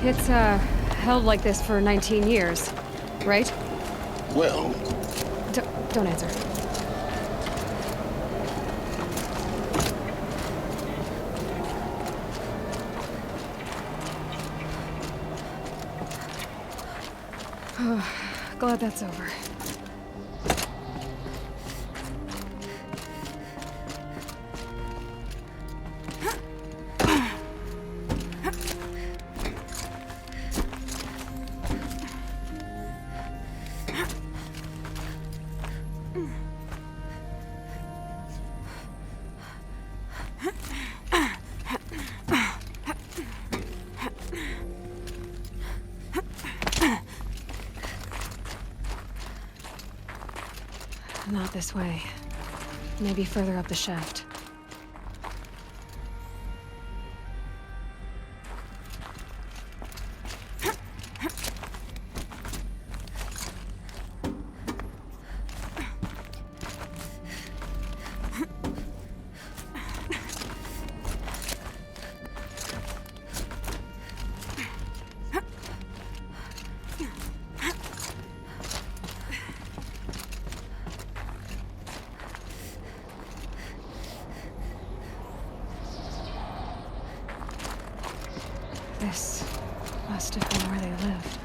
It's, held like this for 19 years, right? Well... Don't answer. Glad that's over. Not this way. Maybe further up the shaft. This must have been where they lived.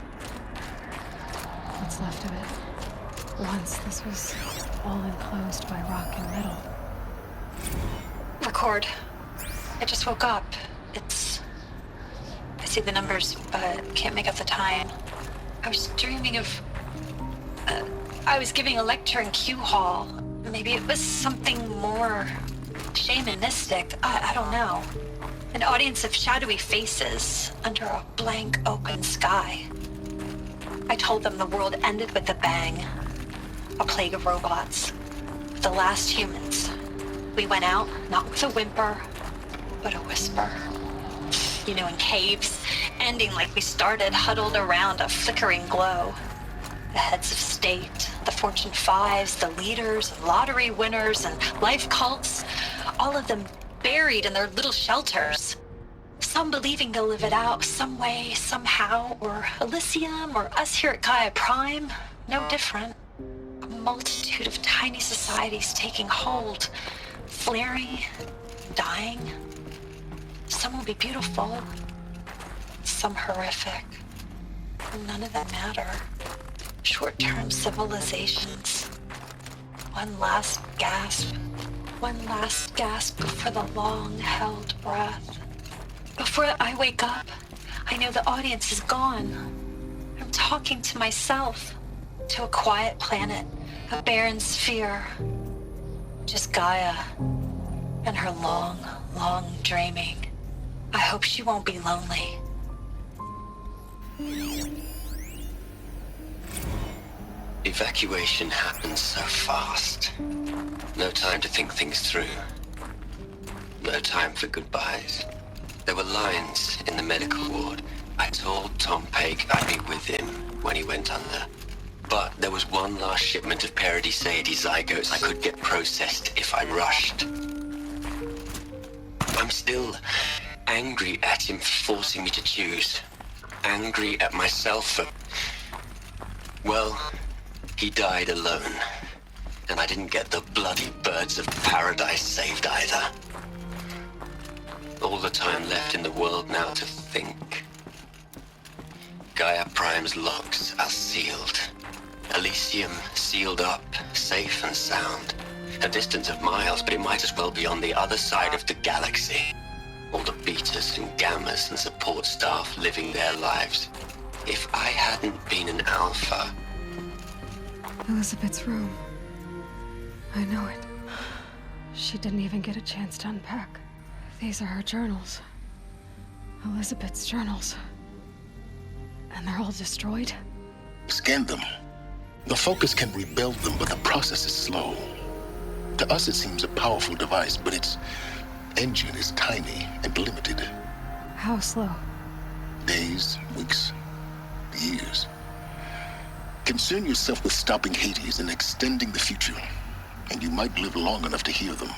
What's left of it. Once this was all enclosed by rock and metal. Record. I just woke up. I see the numbers, but can't make out the time. I was dreaming of... I was giving a lecture in Q Hall. Maybe it was something more shamanistic. I don't know. An audience of shadowy faces under a blank open sky. I told them the world ended with a bang. A plague of robots. The last humans. We went out, not with a whimper, but a whisper. You know, in caves, ending like we started, huddled around a flickering glow. The heads of state, the Fortune 5s, the leaders, and lottery winners, and life cults, all of them buried in their little shelters. Some believing they'll live it out some way, somehow, or Elysium, or us here at Gaia Prime, no different. A multitude of tiny societies taking hold, flaring, dying. Some will be beautiful, some horrific. None of them matter. Short-term civilizations. One last gasp. One last gasp before the long-held breath. Before I wake up, I know the audience is gone. I'm talking to myself, to a quiet planet, a barren sphere. Just Gaia and her long, long dreaming. I hope she won't be lonely. Evacuation happens so fast. No time to think things through. No time for goodbyes. There were lines in the medical ward. I told Tom Paige I'd be with him when he went under. But there was one last shipment of Paradiseidae zygotes I could get processed if I rushed. I'm still angry at him for forcing me to choose. Angry at myself for... Well, he died alone. And I didn't get the bloody birds of paradise saved either. All the time left in the world now to think. Gaia Prime's locks are sealed. Elysium sealed up, safe and sound. A distance of miles, but it might as well be on the other side of the galaxy. All the betas and gammas and support staff living their lives. If I hadn't been an alpha... Elizabeth's room. I know it. She didn't even get a chance to unpack. These are her journals. Elizabeth's journals. And they're all destroyed? Scan them. The Focus can rebuild them, but the process is slow. To us, it seems a powerful device, but its engine is tiny and limited. How slow? Days, weeks, years. Concern yourself with stopping Hades and extending the future, and you might live long enough to hear them.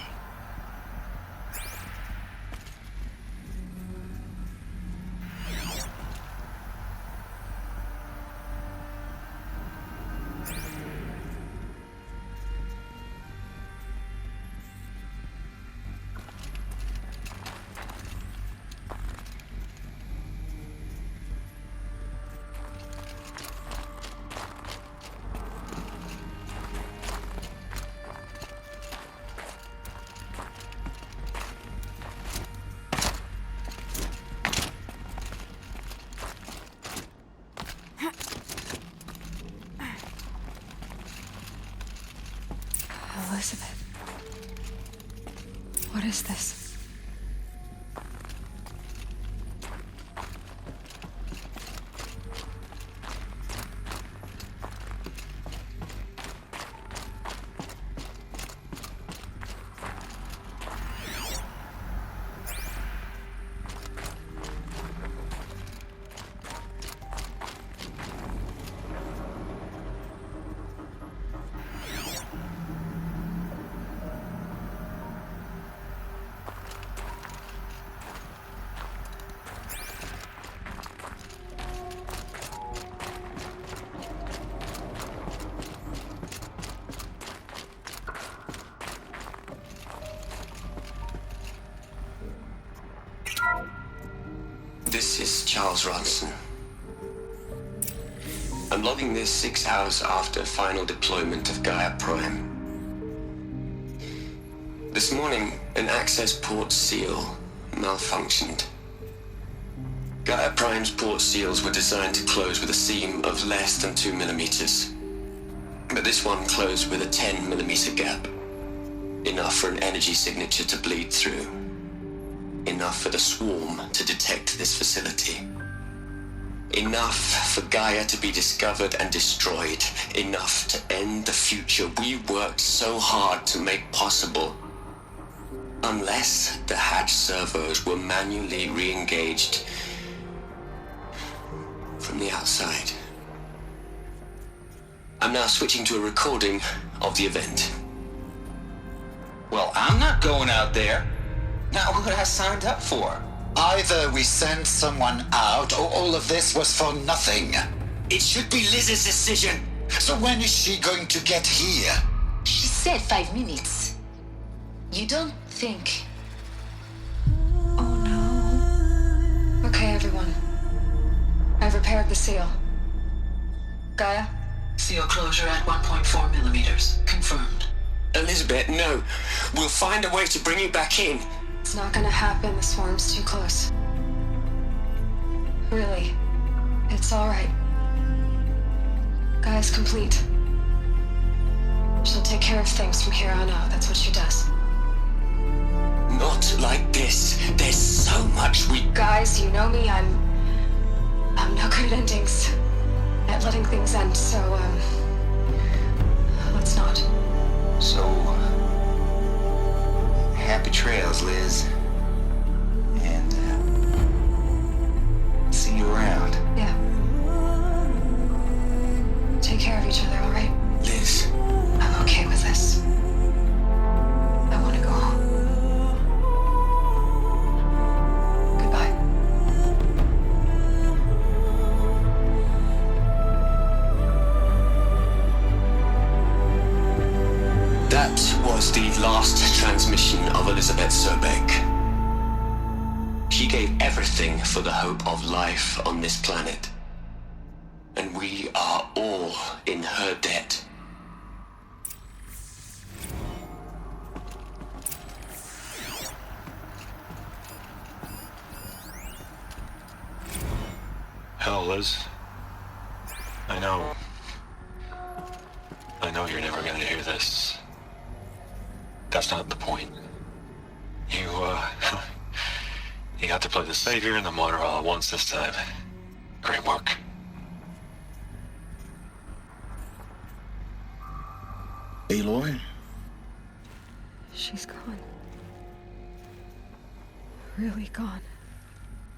Elizabeth. What is this? This is Charles Ronson. I'm logging this 6 hours after final deployment of Gaia Prime. This morning, an access port seal malfunctioned. Gaia Prime's port seals were designed to close with a seam of less than 2 millimeters. But this one closed with a 10 millimeter gap. Enough for an energy signature to bleed through. Enough for the swarm to detect this facility. Enough for Gaia to be discovered and destroyed. Enough to end the future we worked so hard to make possible. Unless the hatch servos were manually re-engaged from the outside. I'm now switching to a recording of the event. Well, I'm not going out there. Now, what I signed up for? Either we send someone out, or all of this was for nothing. It should be Liz's decision. So when is she going to get here? She said 5 minutes. You don't think... Oh no. Okay, everyone. I've repaired the seal. Gaia? Seal closure at 1.4 millimeters. Confirmed. Elizabeth, no. We'll find a way to bring you back in. It's not gonna happen. The swarm's too close. Really. It's alright. Gaia's complete. She'll take care of things from here on out. That's what she does. Not like this. There's so much we... Guys, you know me. I'm no good at endings. At letting things end, so, let's not. So, happy trails, Liz. And, see you around. Yeah. Take care of each other, alright? Liz. I'm okay with this. I want to go home. Goodbye. That was the last transmission of Elizabeth Sobeck. She gave everything for the hope of life on this planet. And we are all in her debt. Hell, Liz. I know you're never gonna hear this. That's not the point. You got to play the savior and the martyr all at once this time. Great work. Aloy? She's gone. Really gone.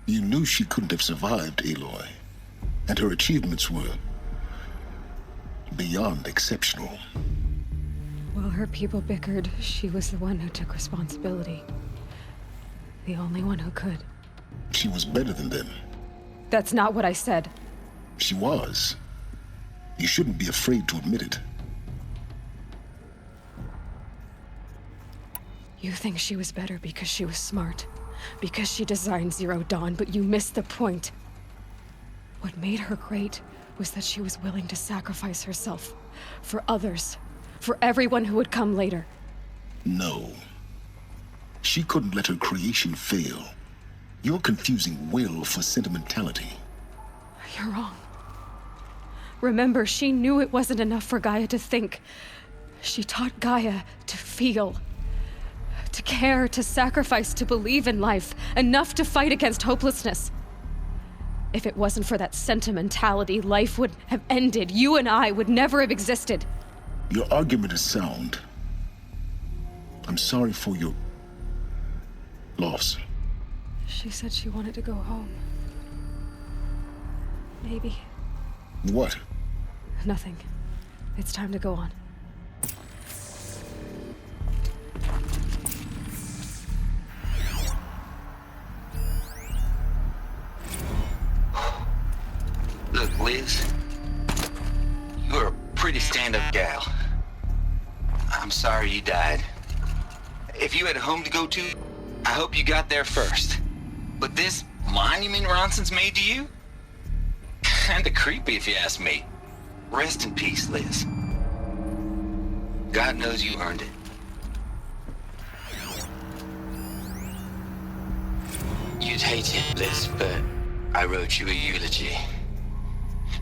You knew she couldn't have survived, Aloy. And her achievements were beyond exceptional. While her people bickered, she was the one who took responsibility. The only one who could. She was better than them. That's not what I said. She was. You shouldn't be afraid to admit it. You think she was better because she was smart, because she designed Zero Dawn, but you missed the point. What made her great was that she was willing to sacrifice herself for others, for everyone who would come later. No. She couldn't let her creation fail. You're confusing will for sentimentality. You're wrong. Remember, she knew it wasn't enough for Gaia to think. She taught Gaia to feel. To care, to sacrifice, to believe in life, enough to fight against hopelessness. If it wasn't for that sentimentality, life would have ended. You and I would never have existed. Your argument is sound. I'm sorry for your loss. She said she wanted to go home. Maybe. What? Nothing. It's time to go on. Look, Liz, you're a pretty stand-up gal. I'm sorry you died. If you had a home to go to, I hope you got there first. But this monument Ronson's made to you? Kinda creepy if you ask me. Rest in peace, Liz. God knows you earned it. You'd hate it, Liz, but I wrote you a eulogy.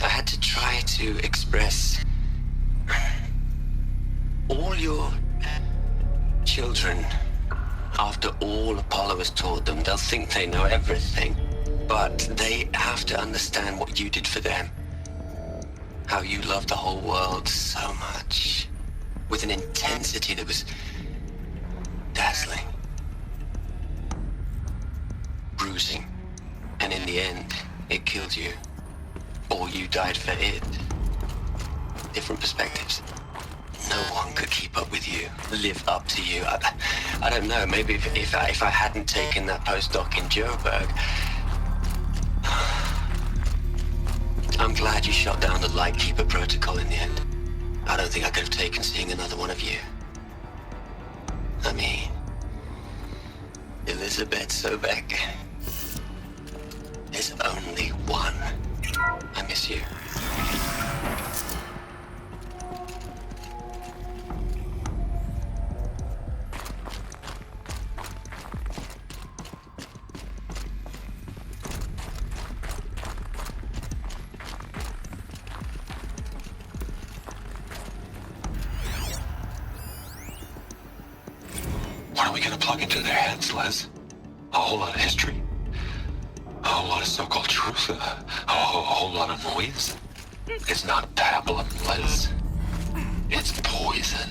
I had to try to express all your children. After all Apollo has taught them, they'll think they know everything. But they have to understand what you did for them. How you loved the whole world so much. With an intensity that was dazzling. Bruising. And in the end, it killed you. Or you died for it. Different perspectives. No one could keep up with you, live up to you. I don't know, maybe if I hadn't taken that postdoc in Joburg. I'm glad you shot down the Lightkeeper protocol in the end. I don't think I could have taken seeing another one of you. I mean, Elizabeth Sobek. There's only one. I miss you. What are we gonna plug into their heads, Les? A whole lot of history? A whole lot of so-called truth? A whole lot of noise? It's not pablum, Les. It's poison.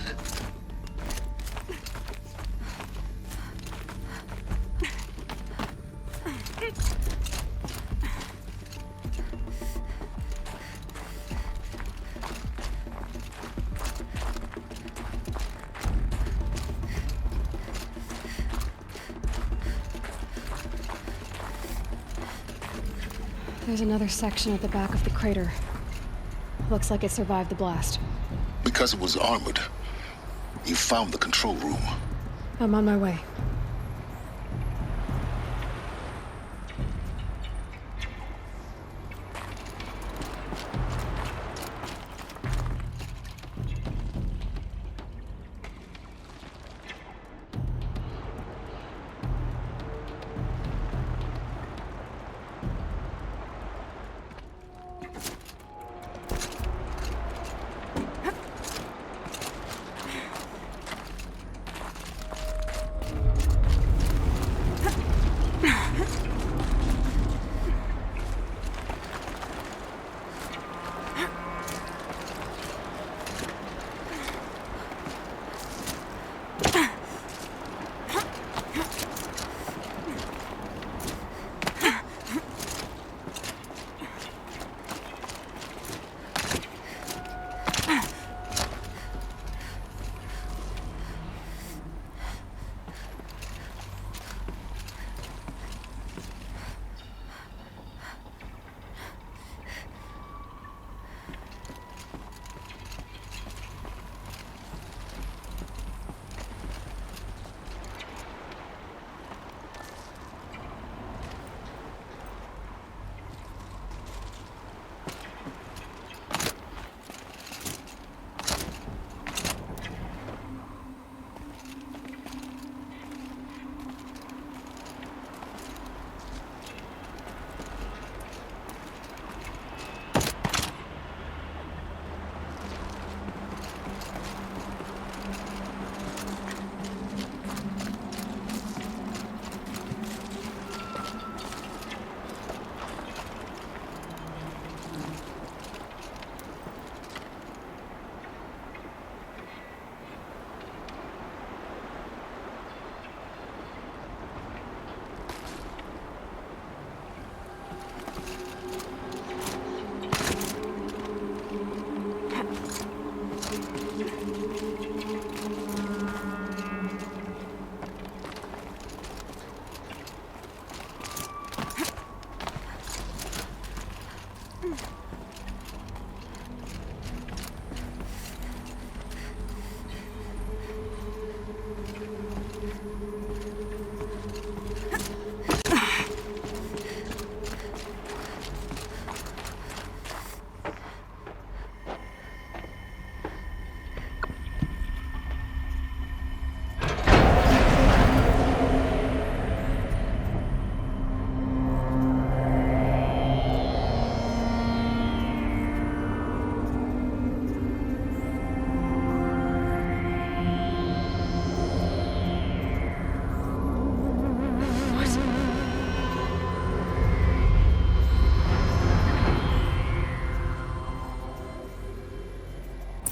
There's another section at the back of the crater. Looks like it survived the blast. Because it was armored, you found the control room. I'm on my way.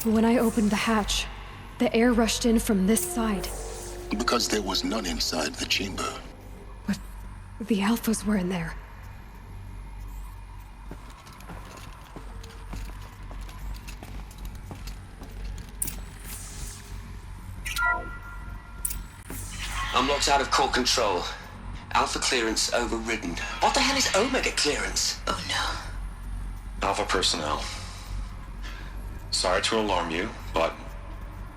When I opened the hatch, the air rushed in from this side. Because there was none inside the chamber. But the Alphas were in there. I'm locked out of core control. Alpha clearance overridden. What the hell is Omega clearance? Oh no. Alpha personnel. Sorry to alarm you, but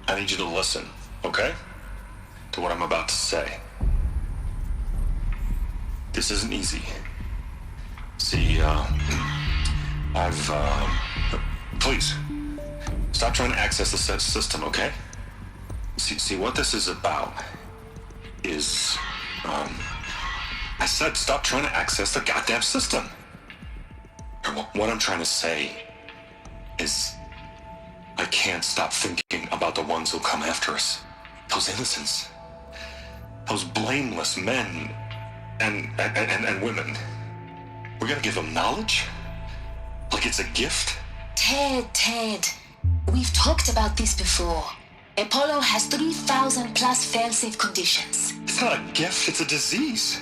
I need you to listen, okay? To what I'm about to say. This isn't easy. See, please, stop trying to access the system, okay? See, what this is about is, I said stop trying to access the goddamn system. And what I'm trying to say is I can't stop thinking about the ones who'll come after us. Those innocents. Those blameless men and women. We're gonna give them knowledge? Like it's a gift? Ted. We've talked about this before. Apollo has 3,000 plus fail-safe conditions. It's not a gift, it's a disease.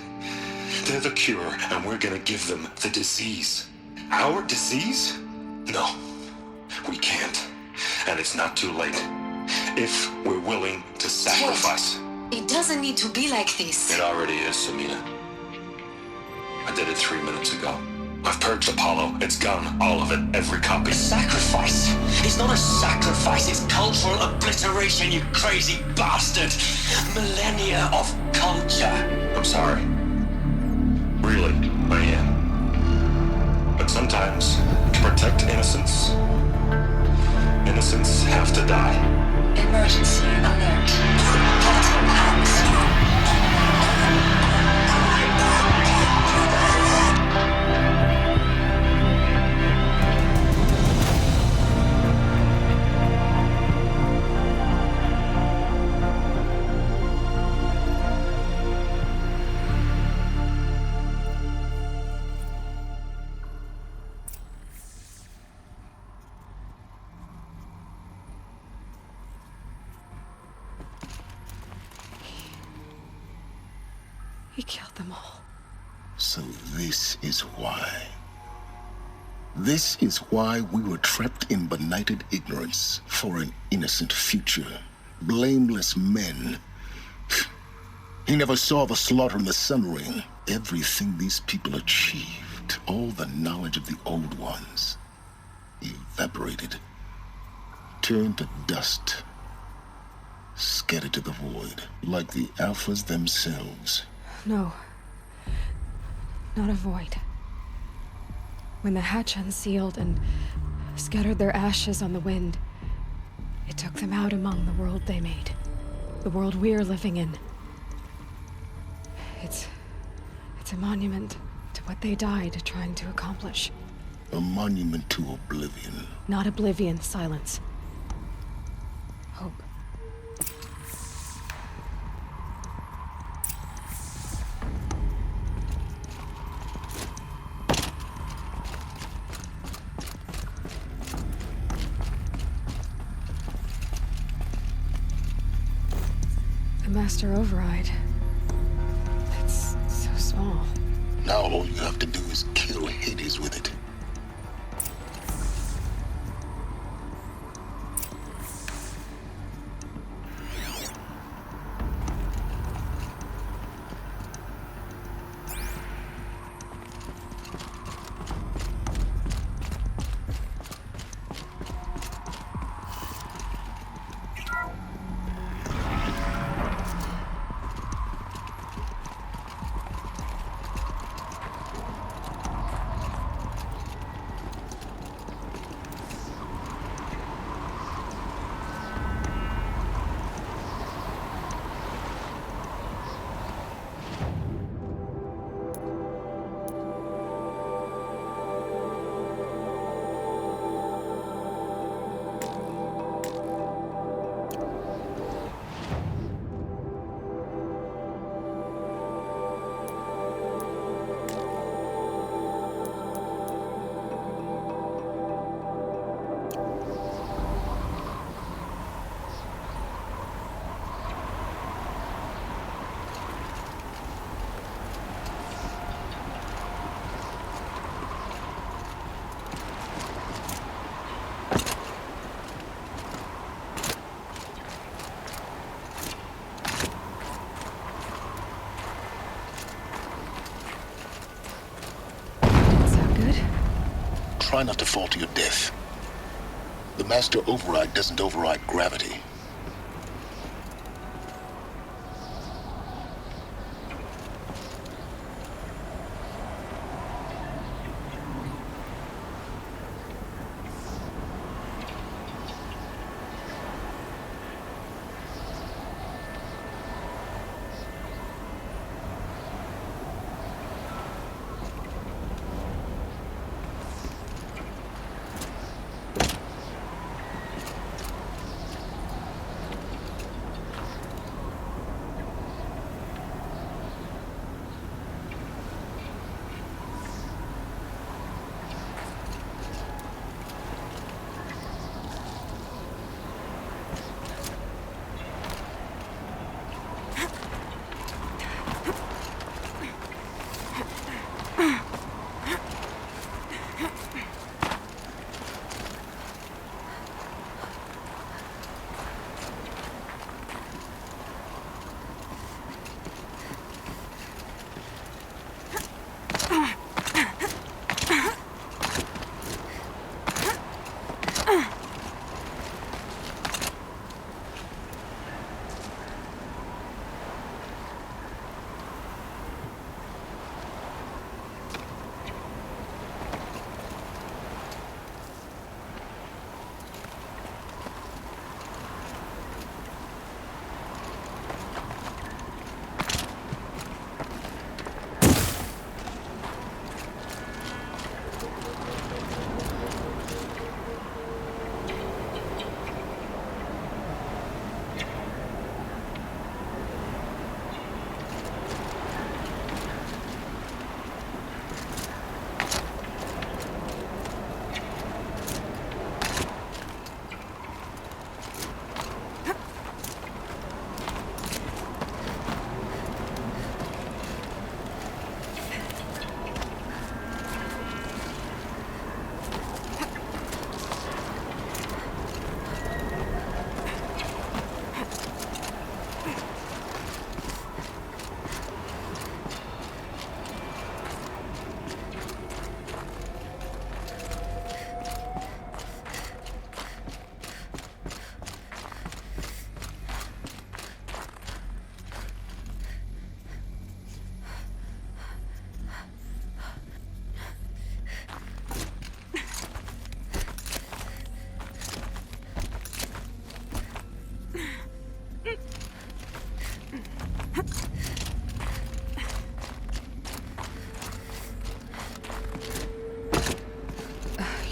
They're the cure, and we're gonna give them the disease. Our disease? No, we can't. And it's not too late. If we're willing to sacrifice. Ted, it doesn't need to be like this. It already is, Samina. I did it 3 minutes ago. I've purged Apollo. It's gone. All of it. Every copy. Sacrifice? It's not a sacrifice, it's cultural obliteration, you crazy bastard! Millennia of culture! I'm sorry. Really, I am. But sometimes, to protect innocence, innocents have to die. Emergency alert. Portal hands. He killed them all. So this is why. This is why we were trapped in benighted ignorance for an innocent future. Blameless men. He never saw the slaughter in the Sun Ring. Everything these people achieved, all the knowledge of the old ones, evaporated, turned to dust, scattered to the void, like the Alphas themselves. No. Not a void. When the hatch unsealed and scattered their ashes on the wind, it took them out among the world they made. The world we're living in. It's a monument to what they died trying to accomplish. A monument to oblivion. Not oblivion, silence. Hope. The Master Override. It's so small. Now all you have to do is kill Hades with it. try not to fall to your death. The Master Override doesn't override gravity.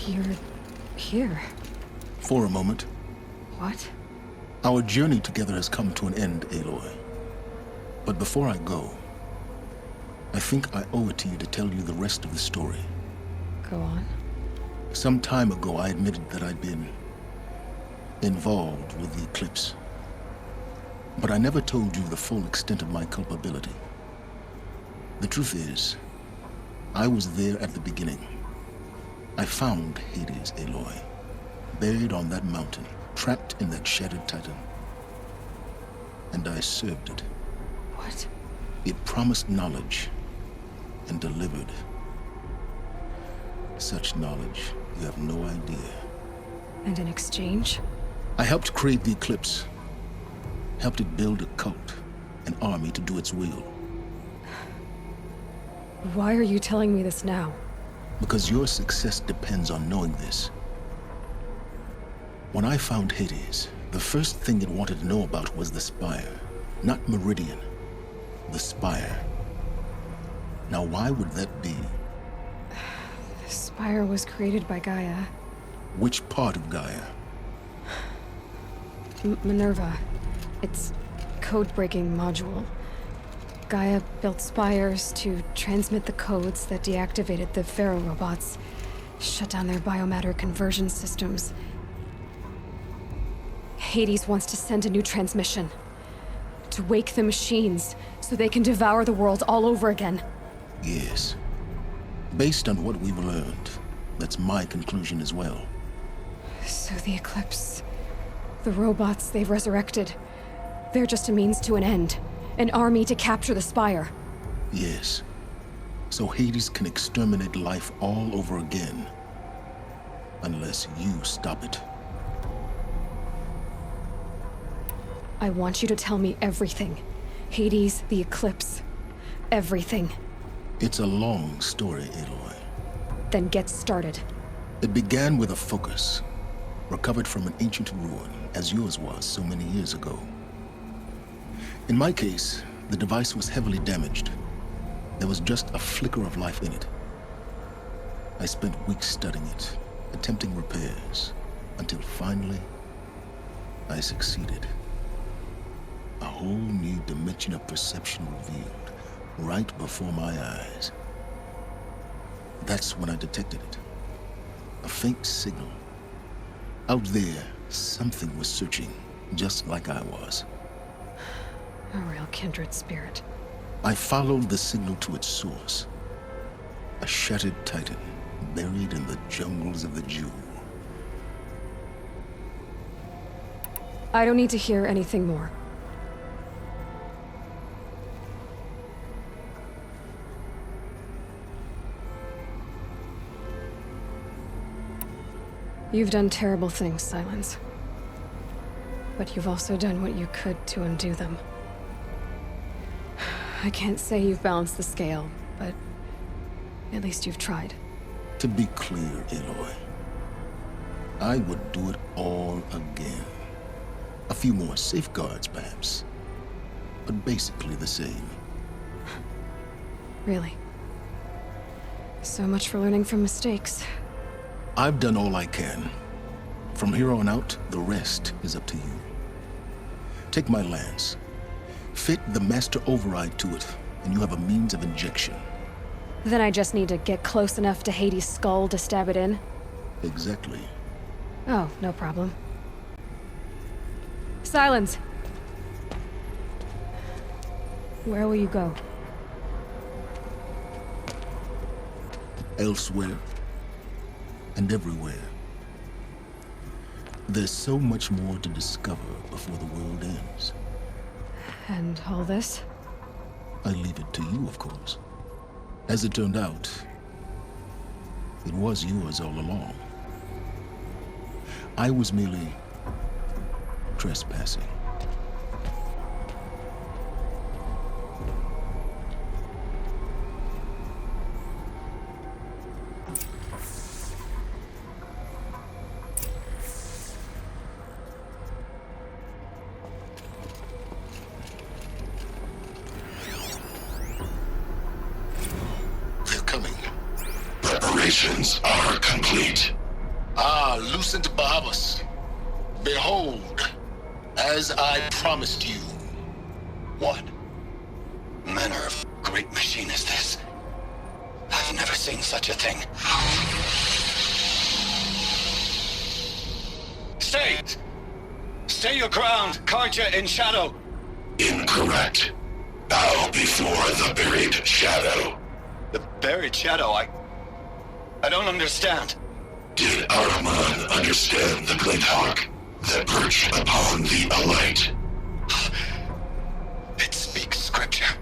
You're here. For a moment. What? Our journey together has come to an end, Aloy. But before I go, I think I owe it to you to tell you the rest of the story. Go on. Some time ago, I admitted that I'd been involved with the Eclipse. But I never told you the full extent of my culpability. The truth is, I was there at the beginning. I found Hades, Aloy, buried on that mountain, trapped in that shattered titan. And I served it. What? It promised knowledge and delivered. Such knowledge, you have no idea. And in exchange? I helped create the Eclipse. Helped it build a cult, an army to do its will. Why are you telling me this now? Because your success depends on knowing this. When I found Hades, the first thing it wanted to know about was the Spire. Not Meridian. The Spire. Now why would that be? The Spire was created by Gaia. Which part of Gaia? Minerva. Its code-breaking module. Gaia built spires to transmit the codes that deactivated the Pharaoh robots, shut down their biomatter conversion systems. Hades wants to send a new transmission. To wake the machines, so they can devour the world all over again. Yes. Based on what we've learned, that's my conclusion as well. So the Eclipse... the robots they've resurrected... they're just a means to an end. An army to capture the Spire. Yes. So Hades can exterminate life all over again. Unless you stop it. I want you to tell me everything. Hades, the Eclipse, everything. It's a long story, Aloy. Then get started. It began with a focus, recovered from an ancient ruin, as yours was so many years ago. In my case, the device was heavily damaged. There was just a flicker of life in it. I spent weeks studying it, attempting repairs, until finally, I succeeded. A whole new dimension of perception revealed, right before my eyes. That's when I detected it. A faint signal. Out there, something was searching, just like I was. A real kindred spirit. I followed the signal to its source. A shattered titan, buried in the jungles of the Jewel. I don't need to hear anything more. You've done terrible things, Silence. But you've also done what you could to undo them. I can't say you've balanced the scale, but at least you've tried. To be clear, Aloy, I would do it all again. A few more safeguards, perhaps, but basically the same. Really? So much for learning from mistakes. I've done all I can. From here on out, the rest is up to you. Take my lance. Fit the master override to it, and you have a means of injection. Then I just need to get close enough to Hades' skull to stab it in? Exactly. Oh, no problem. Silence! Where will you go? Elsewhere. And everywhere. There's so much more to discover before the world ends. And all this? I leave it to you, of course. As it turned out, it was yours all along. I was merely trespassing. Preparations are complete. Ah, Lucent Bahavas. Behold, as I promised you. What manner of great machine is this? I've never seen such a thing. Stay! Stay your ground, Carja in shadow! Incorrect. Bow before the buried shadow. The buried shadow? I don't understand. Did Ahriman understand the glint hawk that perched upon the alight? It speaks scripture.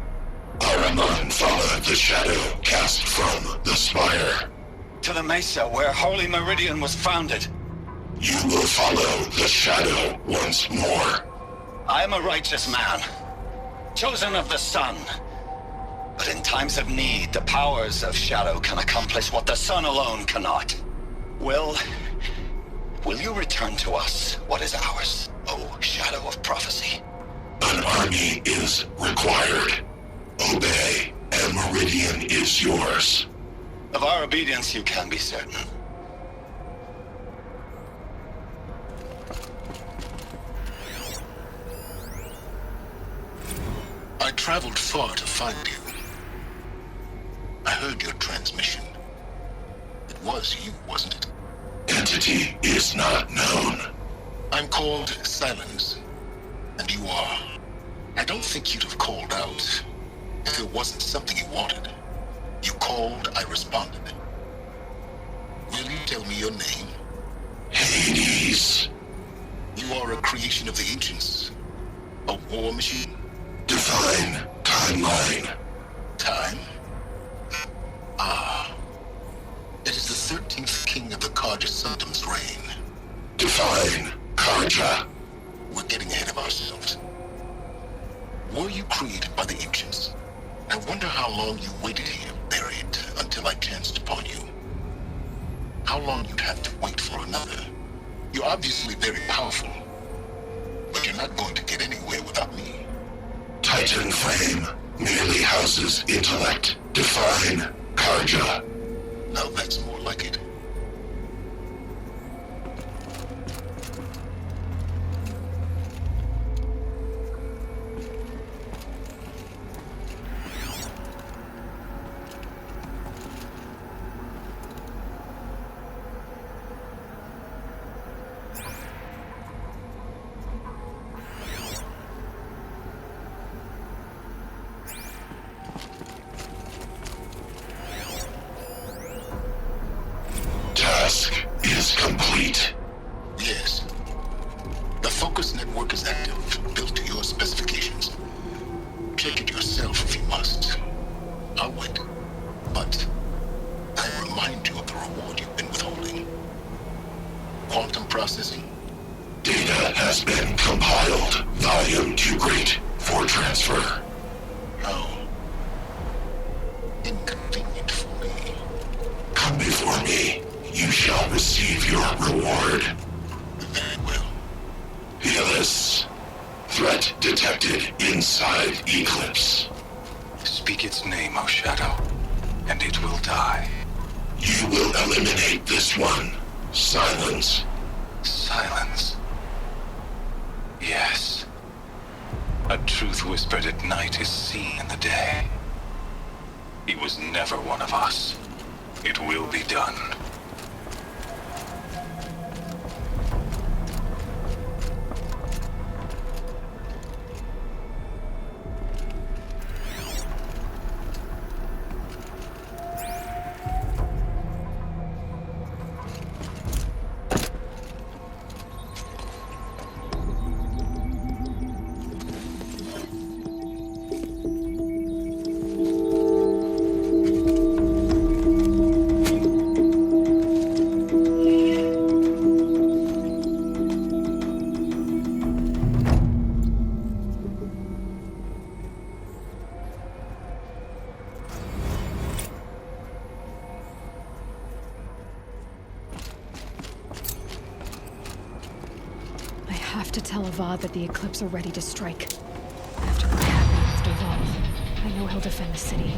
Ahriman followed the shadow cast from the spire. To the mesa where Holy Meridian was founded. You will follow the shadow once more. I am a righteous man, chosen of the sun. But in times of need, the powers of shadow can accomplish what the sun alone cannot. Will you return to us what is ours, O Shadow of Prophecy? An army is required. Obey, and Meridian is yours. Of our obedience you can be certain. I traveled far to find you. I heard your transmission. It was you, wasn't it? Entity is not known. I'm called Silence, and you are. I don't think you'd have called out if it wasn't something you wanted. You called, I responded. Will you tell me your name? Hades. You are a creation of the ancients. A war machine? Divine timeline. Time? Ah. It is the 13th king of the Khar largest symptoms reign. Define Karja. We're getting ahead of ourselves. Were you created by the ancients? I wonder how long you waited here, buried, until I chanced upon you. How long you'd have to wait for another. You're obviously very powerful, but you're not going to get anywhere without me. Titan Flame merely houses intellect. Define Karja. Now that's more like it. Task is complete. Yes. The focus network is active, built to your specifications. Check it yourself if you must. I'll wait. But I remind you of the reward you've been withholding. Quantum processing. Data has been compiled. Volume too great for transfer. How inconvenient for me. Come before me. You shall receive your reward. Very well. Helis. Threat detected inside Eclipse. Speak its name, O Shadow, and it will die. You will eliminate this one. Silence. Silence. Yes. A truth whispered at night is seen in the day. He was never one of us. It will be done. I have to tell Avad that the Eclipse are ready to strike. After what happened with Duval, I know he'll defend the city.